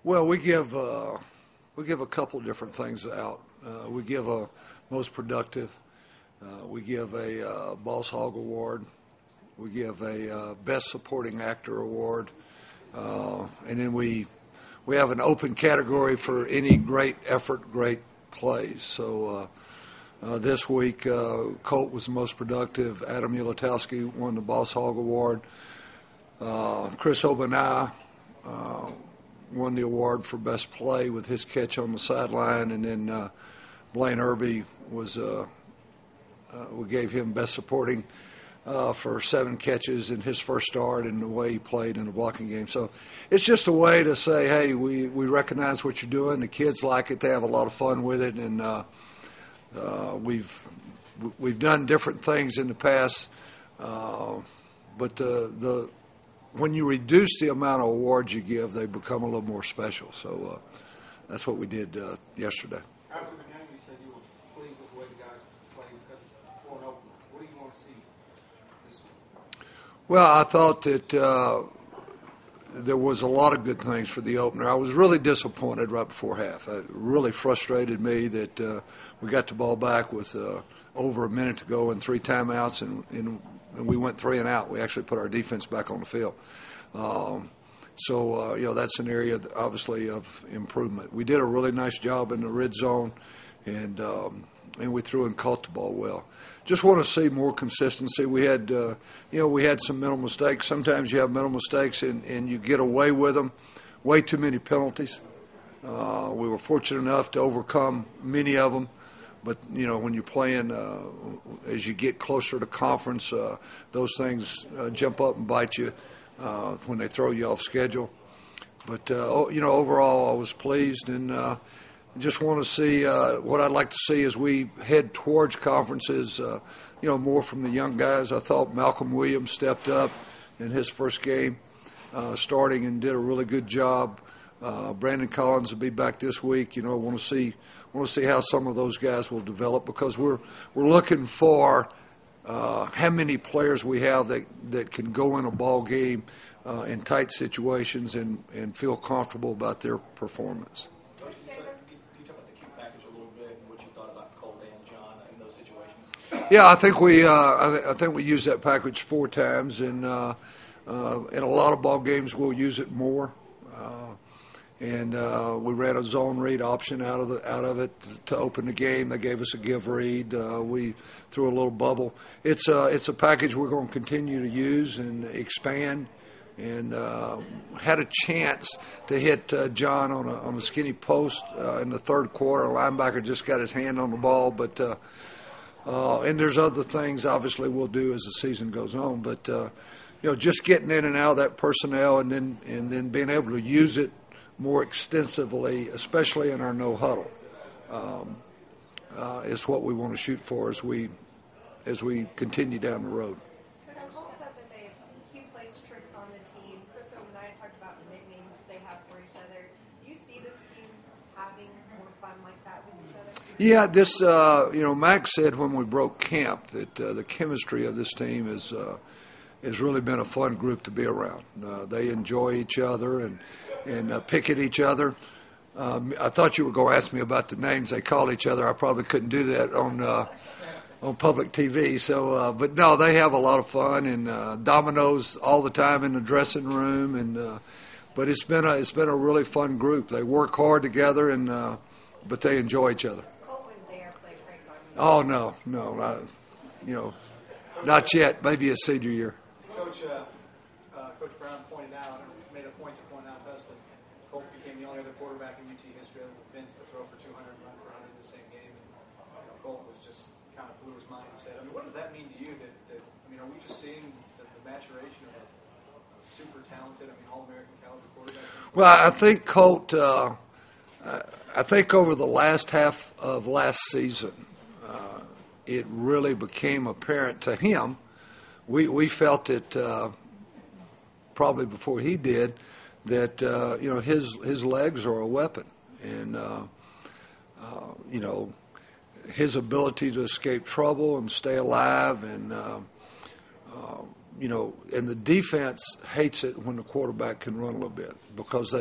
Well, we give a couple of different things out. We give a most productive. We give a Boss Hog Award. We give a Best Supporting Actor Award, and then we have an open category for any great effort, great plays. So this week, Colt was the most productive. Adam Ulatowski won the Boss Hog Award. Chris Obanaya won the award for best play with his catch on the sideline, and then Blaine Irby was we gave him best supporting for 7 catches in his first start and the way he played in the blocking game. So it's just a way to say, hey, we recognize what you're doing. The kids like it. They have a lot of fun with it, and we've done different things in the past, but when you reduce the amount of awards you give, they become a little more special. So that's what we did yesterday. After the game, you said you were pleased with the way the guys played because for an opener. What do you want to see this week? Well, I thought that there was a lot of good things for the opener. I was really disappointed right before half. It really frustrated me that we got the ball back with over a minute to go and 3 timeouts, and we went 3 and out. We actually put our defense back on the field. So that's an area, obviously, of improvement. We did a really nice job in the red zone, and we threw and caught the ball well. Just want to see more consistency. We had, we had some mental mistakes. Sometimes you have mental mistakes and you get away with them. Way too many penalties. We were fortunate enough to overcome many of them. But, when you're playing, as you get closer to conference, those things jump up and bite you when they throw you off schedule. But, overall, I was pleased, and just want to see what I'd like to see as we head towards conferences, more from the young guys. I thought Malcolm Williams stepped up in his first game starting and did a really good job. Brandon Collins will be back this week. Want to see how some of those guys will develop, because we're looking for how many players we have that can go in a ball game in tight situations and feel comfortable about their performance. Can you talk about the Q package a little bit and what you thought about Colt and John in those situations? Yeah, I think we used that package 4 times, and in a lot of ball games we'll use it more. And we ran a zone read option out of it to open the game. They gave us a give read. We threw a little bubble. It's a package we're going to continue to use and expand. And had a chance to hit John on a skinny post in the third quarter. A linebacker just got his hand on the ball, but and there's other things obviously we'll do as the season goes on. But just getting in and out of that personnel, and then being able to use it more extensively, especially in our no huddle, is what we want to shoot for as we continue down the road. Colt said that he plays tricks on the team. Chris and I talked about the nicknames they have for each other. Do you see this team having more fun like that with each other? Yeah, this Max said when we broke camp that the chemistry of this team has really been a fun group to be around. They enjoy each other and pick at each other. I thought you were going to ask me about the names they call each other. I probably couldn't do that on public TV. So, but no, they have a lot of fun, and dominoes all the time in the dressing room. And but it's been a really fun group. They work hard together, and but they enjoy each other. Colt wouldn't dare play prank on you. Oh no, not yet. Maybe his senior year. Coach Brown pointed out, or made a point to point out to us, that Colt became the only other quarterback in UT history other than Vince to throw for 200 and run for 100 in the same game. And Colt was just kind of blew his mind and said, what does that mean to you? That are we just seeing the maturation of a super talented, All-American caliber quarterback? Well, I think Colt. I think over the last half of last season, it really became apparent to him. We felt it probably before he did that his legs are a weapon, and his ability to escape trouble and stay alive, and and the defense hates it when the quarterback can run a little bit because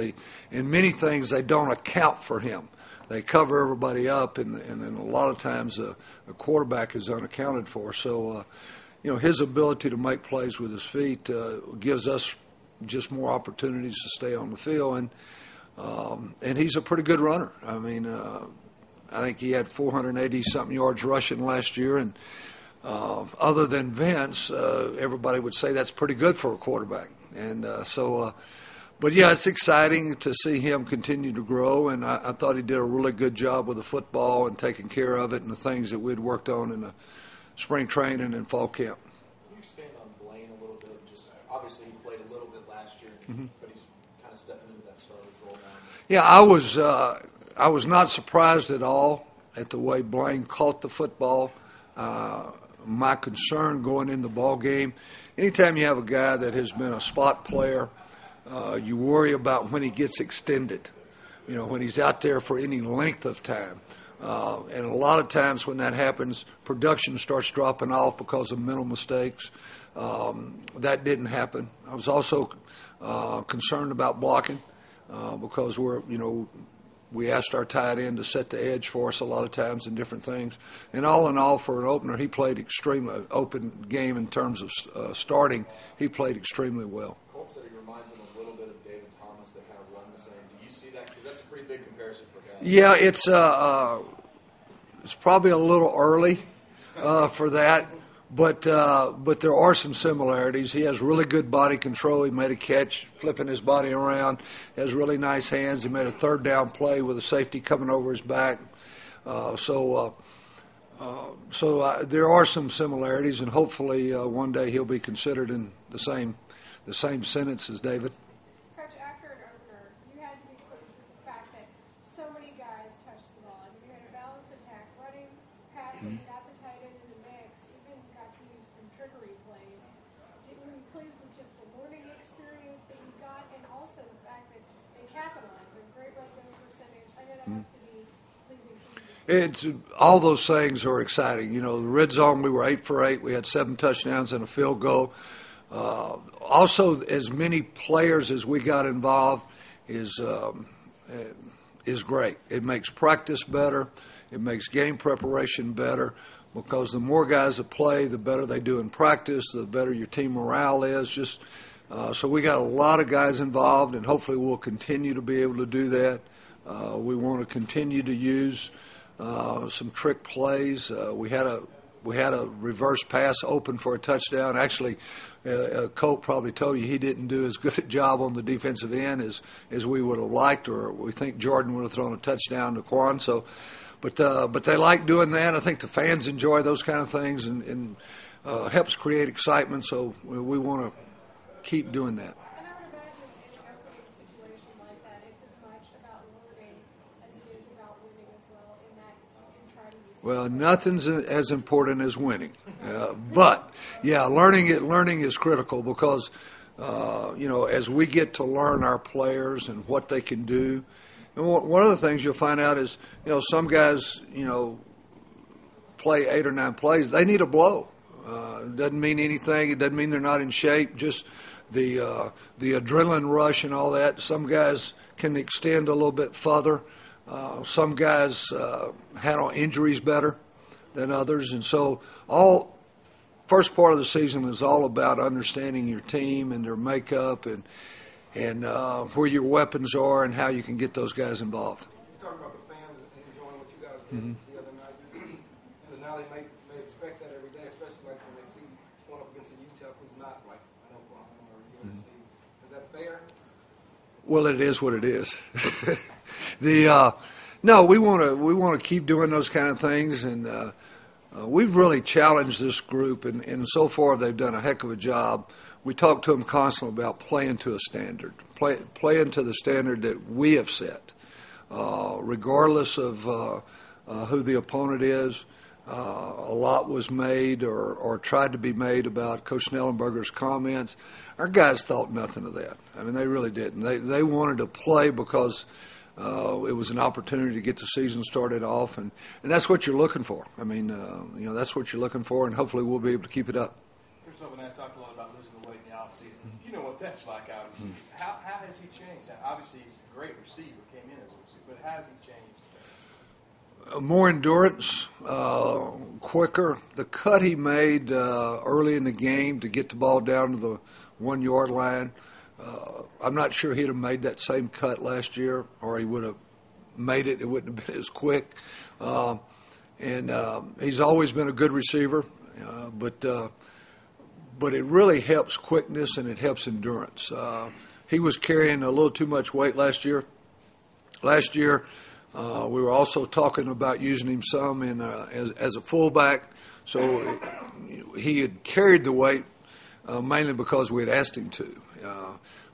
in many things, they don't account for him. They cover everybody up, and then a lot of times a quarterback is unaccounted for. So, his ability to make plays with his feet gives us just more opportunities to stay on the field, and he's a pretty good runner. I mean, I think he had 480-something yards rushing last year, and other than Vince, everybody would say that's pretty good for a quarterback. And but yeah, it's exciting to see him continue to grow, and I thought he did a really good job with the football and taking care of it and the things that we'd worked on in the spring training and fall camp. Can you expand on Blaine a little bit? Just obviously he played a little bit last year, but he's kind of stepping into that starter role now. Yeah, I was not surprised at all at the way Blaine caught the football. My concern going in the ball game, anytime you have a guy that has been a spot player, you worry about when he gets extended, when he's out there for any length of time. And a lot of times when that happens, production starts dropping off because of mental mistakes. That didn't happen. I was also concerned about blocking because we asked our tight end to set the edge for us a lot of times in different things. And all in all, for an opener, he played extremely open game in terms of starting. He played extremely well. Colt said he reminds him a little bit of David Thomas. They kind of run the same. Do you see that? Because that's a pretty big comparison for him. Yeah, it's probably a little early for that. But there are some similarities. He has really good body control. He made a catch, flipping his body around. He has really nice hands. He made a third down play with a safety coming over his back. So there are some similarities, and hopefully one day he'll be considered in the same sentence as David. Coach, after an opener, you had to be pleased with the fact that so many guys touched the ball. You had a balanced attack, running, passing, got the tight end in the mix, even got to use some trickery plays. Were you pleased with just the learning experience that you got, and also the fact that they capitalized on great red zone percentage? I know that has to be pleasing for you. All those things are exciting. The red zone, we were 8 for 8. We had 7 touchdowns and a field goal. Also, as many players as we got involved is great. It makes practice better. It makes game preparation better because the more guys that play, the better they do in practice, the better your team morale is. So we got a lot of guys involved, and hopefully we'll continue to be able to do that. We want to continue to use some trick plays. We had a reverse pass open for a touchdown. Actually, Colt probably told you he didn't do as good a job on the defensive end as we would have liked, or we think Jordan would have thrown a touchdown to Quan. So, but they like doing that. I think the fans enjoy those kind of things, and helps create excitement. So we want to keep doing that. And I would imagine in an opening situation like that, it's as much about learning as it is about winning as well, in that you can try to use Well, nothing's as important as winning. But, yeah, learning is critical because, as we get to learn our players and what they can do, and one of the things you'll find out is, some guys, play 8 or 9 plays. They need a blow. It doesn't mean anything. It doesn't mean they're not in shape. Just the adrenaline rush and all that. Some guys can extend a little bit further. Some guys handle injuries better than others. And so first part of the season is all about understanding your team and their makeup and where your weapons are and how you can get those guys involved. You talk about the fans enjoying what you guys did the other night. And now they may expect that every day, especially like when they see going up against a UTEP who's not like an Oklahoma or USC. Is that fair? Well, it is what it is. No, we want to keep doing those kind of things, and we've really challenged this group, and so far they've done a heck of a job. We talk to them constantly about playing to a standard, playing to the standard that we have set, regardless of who the opponent is. A lot was made or tried to be made about Coach Snellenberger's comments. Our guys thought nothing of that. I mean, they really didn't. They wanted to play because it was an opportunity to get the season started off, and that's what you're looking for. I mean, that's what you're looking for, and hopefully we'll be able to keep it up. Christopher and I have talked a lot about losing the weight in the offseason. You know what that's like, obviously. How has he changed? Obviously, he's a great receiver, came in as a receiver, but how has he changed? More endurance, quicker. The cut he made early in the game to get the ball down to the 1 yard line, I'm not sure he'd have made that same cut last year, or he would have made it. It wouldn't have been as quick. And he's always been a good receiver, but it really helps quickness and it helps endurance. He was carrying a little too much weight last year. Last year, we were also talking about using him some as a fullback, so he had carried the weight mainly because we had asked him to.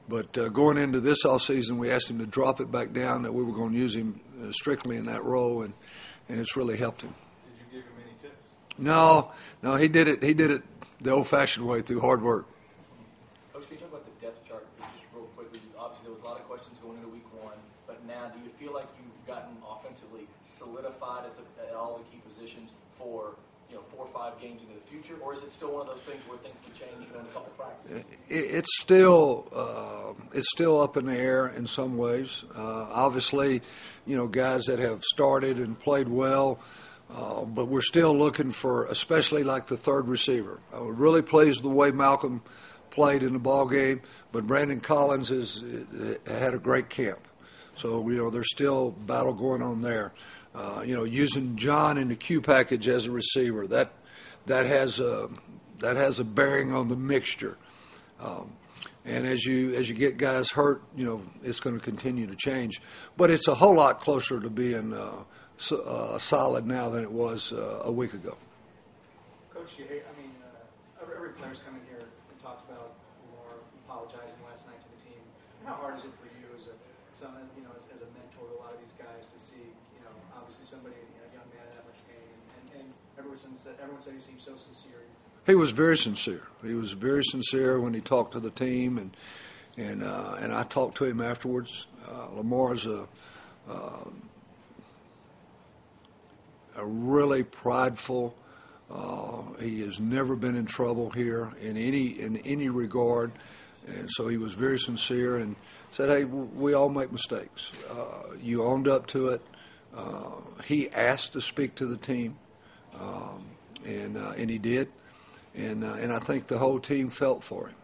But going into this offseason, we asked him to drop it back down, that we were going to use him strictly in that role, and it's really helped him. Did you give him any tips? No, he did it the old-fashioned way, through hard work. Coach, can you talk about the depth chart just real quickly? Obviously, there was a lot of questions going into week one, but now do you feel like you've gotten offensively solidified at all the key positions for 4 or 5 games into the future, or is it still one of those things where things can change in a couple practices? It's still up in the air in some ways. Obviously, guys that have started and played well, but we're still looking for, especially like the third receiver. I was really pleased with the way Malcolm played in the ball game, but Brandon Collins had a great camp. So there's still battle going on there. Using John in the Q package as a receiver, that has a bearing on the mixture. And as you get guys hurt, it's going to continue to change. But it's a whole lot closer to being solid now than it was a week ago. Coach, every player's come in here and talked about more apologizing last night to the team. How hard is it for you as a mentor to a lot of these guys to see, obviously somebody, a young man in that much pain, and everyone said he seemed so sincere. He was very sincere. He was very sincere when he talked to the team, and I talked to him afterwards. Lamar's a really prideful. He has never been in trouble here in any regard, and so he was very sincere and said, "Hey, we all make mistakes. You owned up to it." He asked to speak to the team, and he did, and I think the whole team felt for him,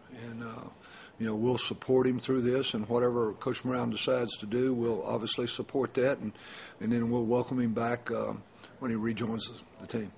and we'll support him through this, and whatever Coach Brown decides to do, we'll obviously support that, and then we'll welcome him back when he rejoins the team.